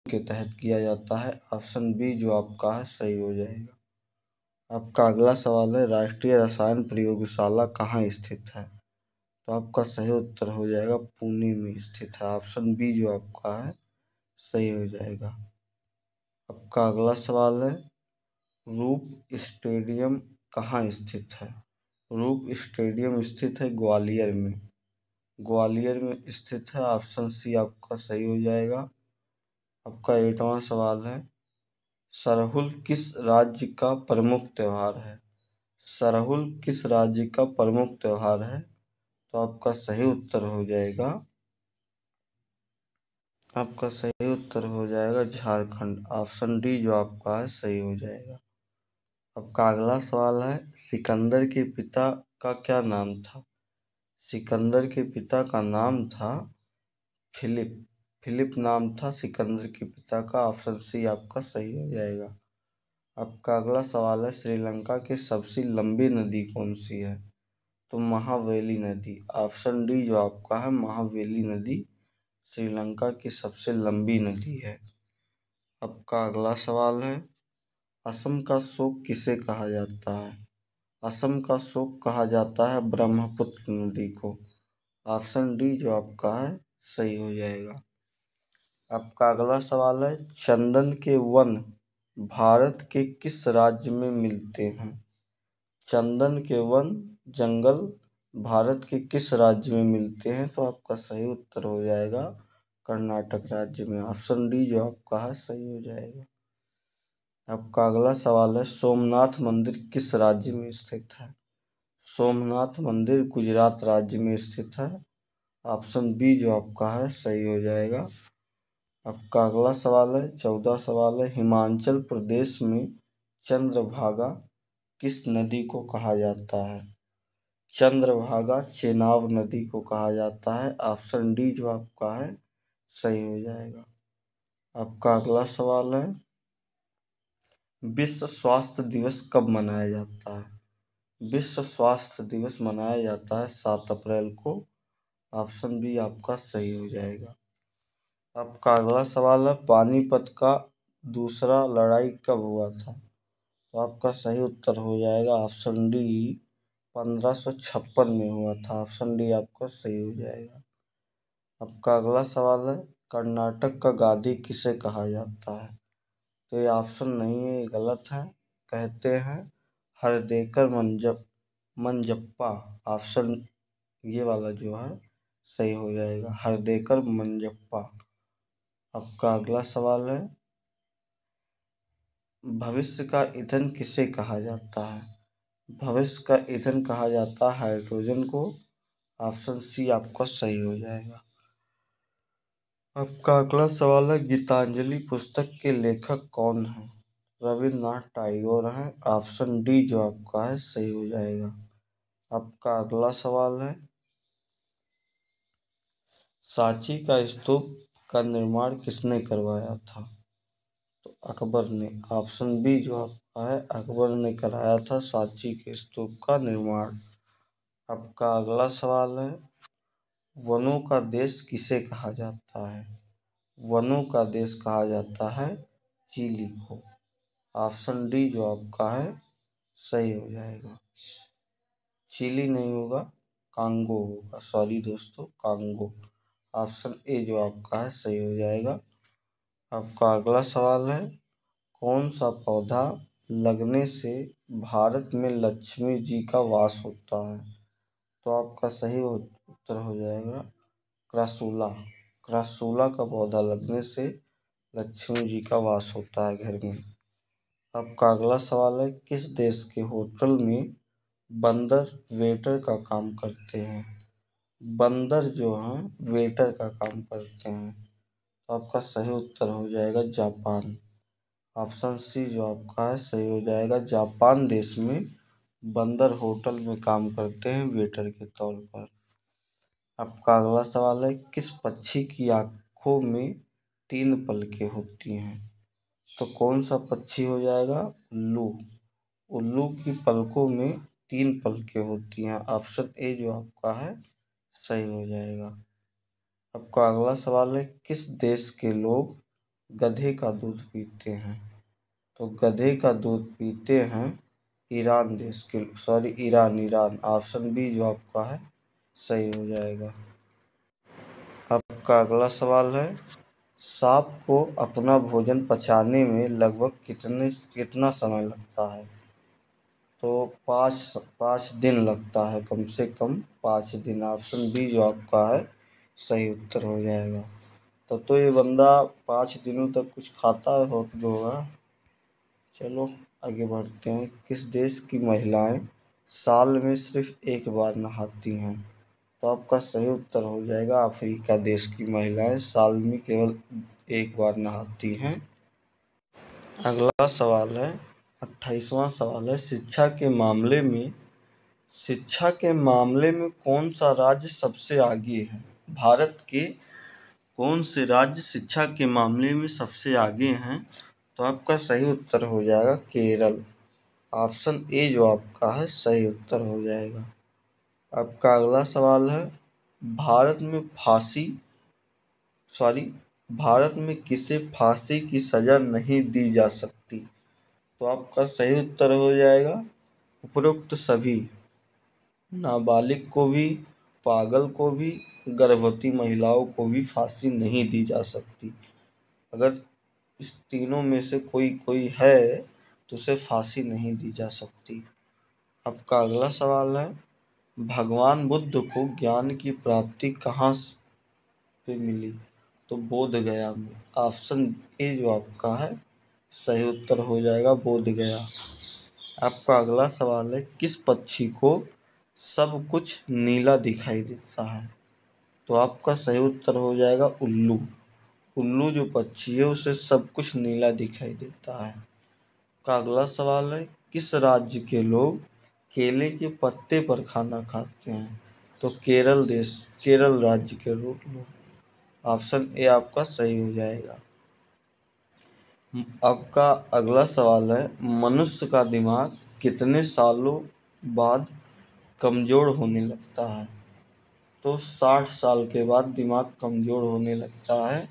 के तहत किया जाता है। ऑप्शन बी जो आपका है सही हो जाएगा। आपका अगला सवाल है, राष्ट्रीय रसायन प्रयोगशाला कहाँ स्थित है? तो आपका सही उत्तर हो जाएगा पुणे में स्थित है। ऑप्शन बी जो आपका है सही हो जाएगा। आपका अगला सवाल है, रूप स्टेडियम कहाँ स्थित है? रूप स्टेडियम स्थित है ग्वालियर में। ग्वालियर में स्थित है। ऑप्शन सी आपका सही हो जाएगा। आपका 8वां सवाल है, सरहुल किस राज्य का प्रमुख त्योहार है? सरहुल किस राज्य का प्रमुख त्योहार है? तो आपका सही उत्तर हो जाएगा, आपका सही उत्तर हो जाएगा झारखंड। ऑप्शन डी जो आपका है सही हो जाएगा। आपका अगला सवाल है, सिकंदर के पिता का क्या नाम था? सिकंदर के पिता का नाम था फिलिप। फिलिप नाम था सिकंदर के पिता का। ऑप्शन सी आपका सही हो जाएगा। आपका अगला सवाल है, श्रीलंका की सबसे लंबी नदी कौन सी है? तो महावेली नदी। ऑप्शन डी जो आपका है महावेली नदी श्रीलंका की सबसे लंबी नदी है। आपका अगला सवाल है, असम का शोक किसे कहा जाता है? असम का शोक कहा जाता है ब्रह्मपुत्र नदी को। ऑप्शन डी जो आपका है सही हो जाएगा। आपका अगला सवाल है, चंदन के वन भारत के किस राज्य में मिलते हैं? चंदन के वन जंगल भारत के किस राज्य में मिलते हैं? तो आपका सही उत्तर हो जाएगा कर्नाटक राज्य में। ऑप्शन डी जो आपका है सही हो जाएगा। आपका अगला सवाल है, सोमनाथ मंदिर किस राज्य में स्थित है? सोमनाथ मंदिर गुजरात राज्य में स्थित है। ऑप्शन बी जो आपका है सही हो जाएगा। आपका अगला सवाल है, 14 सवाल है, हिमाचल प्रदेश में चंद्रभागा किस नदी को कहा जाता है? चंद्रभागा चेनाब नदी को कहा जाता है। ऑप्शन डी जो आपका है सही हो जाएगा। आपका अगला सवाल है, विश्व स्वास्थ्य दिवस कब मनाया जाता है? विश्व स्वास्थ्य दिवस मनाया जाता है 7 अप्रैल को। ऑप्शन बी आपका सही हो जाएगा। आपका अगला सवाल है, पानीपत का दूसरा लड़ाई कब हुआ था? तो आपका सही उत्तर हो जाएगा ऑप्शन डी 1556 में हुआ था। ऑप्शन डी आपका सही हो जाएगा। आपका अगला सवाल है, कर्नाटक का गांधी किसे कहा जाता है? तो ये ऑप्शन नहीं है, ये गलत है। कहते हैं हरदेकर मंजप्पा। ऑप्शन ये वाला जो है सही हो जाएगा, हरदेकर मंजप्पा। आपका अगला सवाल है, भविष्य का ईंधन किसे कहा जाता है? भविष्य का ईंधन कहा जाता है हाइड्रोजन को। ऑप्शन सी आपका सही हो जाएगा। आपका अगला सवाल है, गीतांजलि पुस्तक के लेखक कौन है? रविन्द्रनाथ टैगोर हैं। ऑप्शन डी जो आपका है सही हो जाएगा। आपका अगला सवाल है, सांची का स्तूप का निर्माण किसने करवाया था? तो अकबर ने। ऑप्शन बी जो आपका है अकबर ने कराया था सांची के स्तूप का निर्माण। आपका अगला सवाल है, वनों का देश किसे कहा जाता है? वनों का देश कहा जाता है चिली को। ऑप्शन डी जो आपका है सही हो जाएगा। चिली नहीं होगा, कांगो होगा। सॉरी दोस्तों, कांगो। ऑप्शन ए जो आपका है सही हो जाएगा। आपका अगला सवाल है, कौन सा पौधा लगने से भारत में लक्ष्मी जी का वास होता है? तो आपका सही उत्तर हो जाएगा क्रासूला। क्रासूला का पौधा लगने से लक्ष्मी जी का वास होता है घर में। आपका अगला सवाल है, किस देश के होटल में बंदर वेटर का काम करते हैं? बंदर जो हैं वेटर का काम करते हैं। तो आपका सही उत्तर हो जाएगा जापान। ऑप्शन सी जो आपका है सही हो जाएगा। जापान देश में बंदर होटल में काम करते हैं वेटर के तौर पर। आपका अगला सवाल है, किस पक्षी की आँखों में 3 पलकें होती हैं? तो कौन सा पक्षी हो जाएगा? उल्लू। उल्लू की पलकों में 3 पलकें होती हैं। ऑप्शन ए जो आपका है सही हो जाएगा। आपका अगला सवाल है, किस देश के लोग गधे का दूध पीते हैं? तो गधे का दूध पीते हैं ईरान देश के, ईरान। ऑप्शन बी जो आपका है सही हो जाएगा। आपका अगला सवाल है, सांप को अपना भोजन पचाने में लगभग कितना समय लगता है? तो 5 दिन लगता है, कम से कम 5 दिन। ऑप्शन बी जो आपका है सही उत्तर हो जाएगा। तो ये बंदा 5 दिनों तक कुछ खाता होगा। चलो आगे बढ़ते हैं। किस देश की महिलाएं साल में सिर्फ एक बार नहाती हैं? तो आपका सही उत्तर हो जाएगा, अफ्रीका देश की महिलाएं साल में केवल एक बार नहाती हैं। अगला सवाल है, 28वां सवाल है, शिक्षा के मामले में कौन सा राज्य सबसे आगे है? भारत के कौन से राज्य शिक्षा के मामले में सबसे आगे हैं? तो आपका सही उत्तर हो जाएगा केरल। ऑप्शन ए जो आपका है सही उत्तर हो जाएगा। आपका अगला सवाल है, भारत में फांसी सॉरी भारत में किसे फांसी की सजा नहीं दी जा सकती? तो आपका सही उत्तर हो जाएगा उपरोक्त सभी। नाबालिग को भी, पागल को भी, गर्भवती महिलाओं को भी फांसी नहीं दी जा सकती। अगर इस तीनों में से कोई कोई है तो उसे फांसी नहीं दी जा सकती। आपका अगला सवाल है, भगवान बुद्ध को ज्ञान की प्राप्ति कहाँ पे मिली? तो बोध गया में। ऑप्शन ए जो आपका है सही उत्तर हो जाएगा, बोध गया। आपका अगला सवाल है, किस पक्षी को सब कुछ नीला दिखाई देता है? तो आपका सही उत्तर हो जाएगा उल्लू। उल्लू जो पक्षी है उसे सब कुछ नीला दिखाई देता है। का अगला सवाल है, किस राज्य के लोग केले के पत्ते पर खाना खाते हैं? तो केरल राज्य के लोग। ऑप्शन ए आपका सही हो जाएगा। आपका अगला सवाल है, मनुष्य का दिमाग कितने सालों बाद कमज़ोर होने लगता है? तो 60 साल के बाद दिमाग कमज़ोर होने लगता है।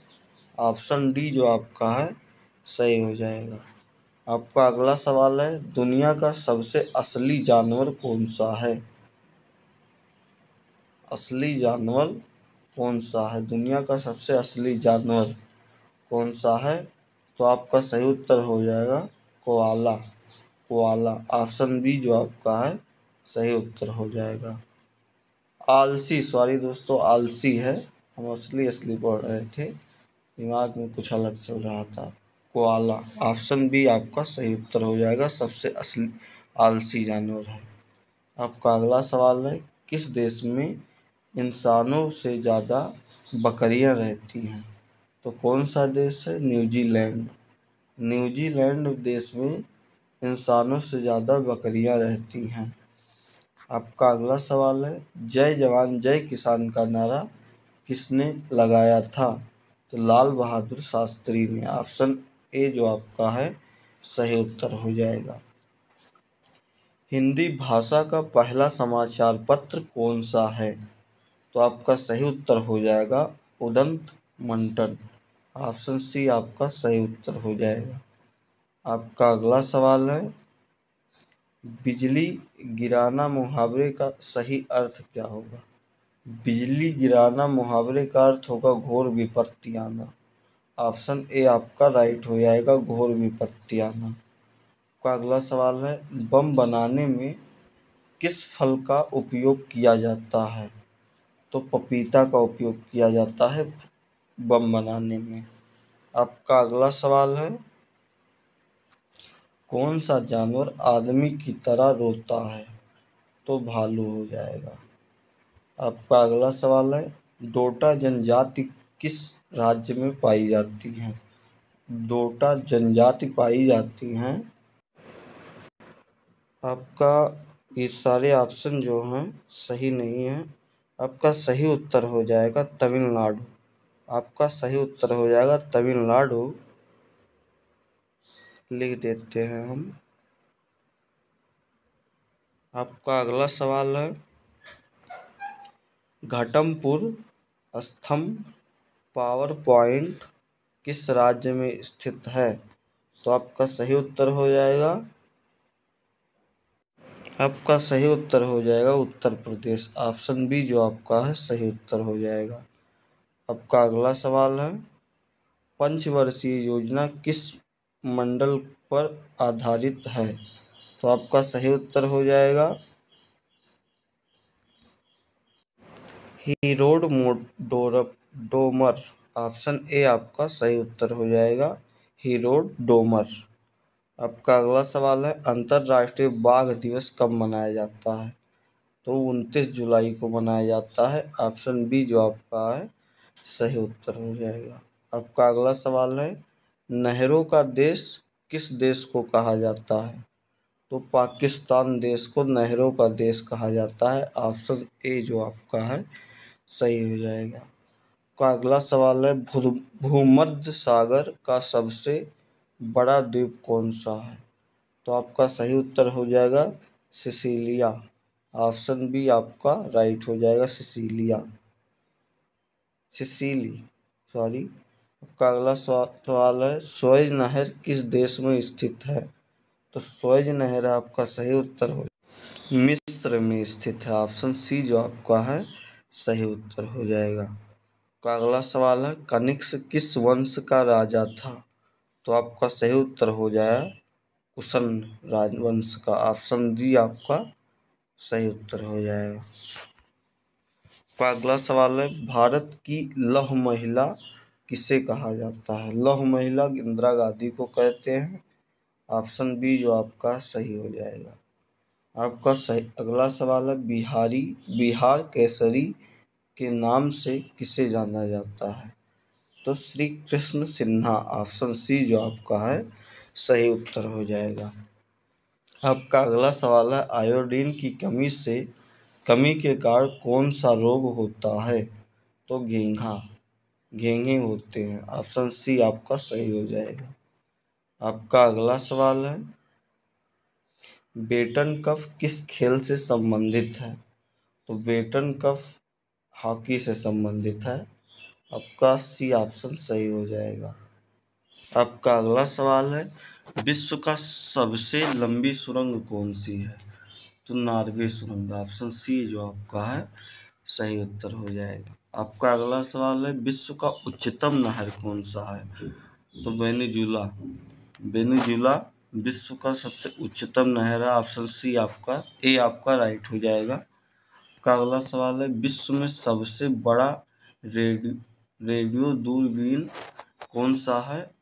ऑप्शन डी जो आपका है सही हो जाएगा। आपका अगला सवाल है, दुनिया का सबसे असली जानवर कौन सा है? असली जानवर कौन सा है? दुनिया का सबसे असली जानवर कौन सा है? तो आपका सही उत्तर हो जाएगा कोआला। कोआला। ऑप्शन बी जो आपका है सही उत्तर हो जाएगा। दोस्तों आलसी है, हम असली पढ़ रहे थे, दिमाग में कुछ अलग चल रहा था। कोआला। ऑप्शन बी आपका सही उत्तर हो जाएगा, सबसे असली आलसी जानवर है। आपका अगला सवाल है, किस देश में इंसानों से ज़्यादा बकरियां रहती हैं? तो कौन सा देश है? न्यूजीलैंड। न्यूजीलैंड देश में इंसानों से ज़्यादा बकरियां रहती हैं। आपका अगला सवाल है, जय जवान जय किसान का नारा किसने लगाया था? तो लाल बहादुर शास्त्री ने। ऑप्शन ए जो आपका है सही उत्तर हो जाएगा। हिंदी भाषा का पहला समाचार पत्र कौन सा है? तो आपका सही उत्तर हो जाएगा उदंत मंथन। ऑप्शन सी आपका सही उत्तर हो जाएगा। आपका अगला सवाल है, बिजली गिराना मुहावरे का सही अर्थ क्या होगा? बिजली गिराना मुहावरे का अर्थ होगा घोर विपत्ति आना। ऑप्शन ए आपका राइट हो जाएगा, घोर विपत्ति आना। का अगला सवाल है, बम बनाने में किस फल का उपयोग किया जाता है? तो पपीता का उपयोग किया जाता है बम बनाने में। आपका अगला सवाल है, कौन सा जानवर आदमी की तरह रोता है? तो भालू हो जाएगा। आपका अगला सवाल है, डोटा जनजाति किस राज्य में पाई जाती है? डोटा जनजाति पाई जाती हैं। आपका ये सारे ऑप्शन जो हैं सही नहीं है। आपका सही उत्तर हो जाएगा तमिलनाडु। आपका सही उत्तर हो जाएगा तमिलनाडु। लिख देते हैं हम। आपका अगला सवाल है, घटमपुर स्तंभ पावर पॉइंट किस राज्य में स्थित है? तो आपका सही उत्तर हो जाएगा उत्तर प्रदेश। ऑप्शन बी जो आपका है सही उत्तर हो जाएगा। आपका अगला सवाल है, पंचवर्षीय योजना किस मंडल पर आधारित है? तो आपका सही उत्तर हो जाएगा हीरोड डोमर। ऑप्शन ए आपका सही उत्तर हो जाएगा हीरोड डोमर। आपका अगला सवाल है, अंतर्राष्ट्रीय बाघ दिवस कब मनाया जाता है? तो 29 जुलाई को मनाया जाता है। ऑप्शन बी जो आपका है सही उत्तर हो जाएगा। आपका अगला सवाल है, नहरों का देश किस देश को कहा जाता है? तो पाकिस्तान देश को नहरों का देश कहा जाता है। ऑप्शन ए जो आपका है सही हो जाएगा। का अगला सवाल है, भूमध्य सागर का सबसे बड़ा द्वीप कौन सा है? तो आपका सही उत्तर हो जाएगा सिसिलिया। ऑप्शन बी आपका राइट हो जाएगा सिसिली सॉरी। आपका अगला सवाल है, सुएज नहर किस देश में स्थित है? तो सुएज नहर आपका सही उत्तर हो मिस्र में स्थित है। ऑप्शन सी जो आपका है सही उत्तर हो जाएगा। का अगला सवाल है, कनिष्क किस वंश का राजा था? तो आपका सही उत्तर हो जाएगा कुशन राजवंश का। ऑप्शन डी आपका सही उत्तर हो जाएगा। का अगला सवाल है, भारत की लौह महिला किसे कहा जाता है? लौह महिला इंदिरा गांधी को कहते हैं। ऑप्शन बी जो आपका सही हो जाएगा। आपका सही अगला सवाल है, बिहार केसरी के नाम से किसे जाना जाता है? तो श्री कृष्ण सिन्हा। ऑप्शन सी जो आपका है सही उत्तर हो जाएगा। आपका अगला सवाल है, आयोडीन की कमी के कारण कौन सा रोग होता है? तो घेंघे होते हैं। ऑप्शन सी आपका सही हो जाएगा। आपका अगला सवाल है, बेटन कप किस खेल से संबंधित है? तो बेटन कप हॉकी से संबंधित है। आपका सी ऑप्शन सही हो जाएगा। आपका अगला सवाल है, विश्व का सबसे लंबी सुरंग कौन सी है? तो नॉर्वे सुरंग। ऑप्शन सी जो आपका है सही उत्तर हो जाएगा। आपका अगला सवाल है, विश्व का उच्चतम नहर कौन सा है? तो वेनेजुला विश्व का सबसे उच्चतम नहर है। ऑप्शन सी आपका राइट हो जाएगा। आपका अगला सवाल है, विश्व में सबसे बड़ा रेडियो दूरबीन कौन सा है?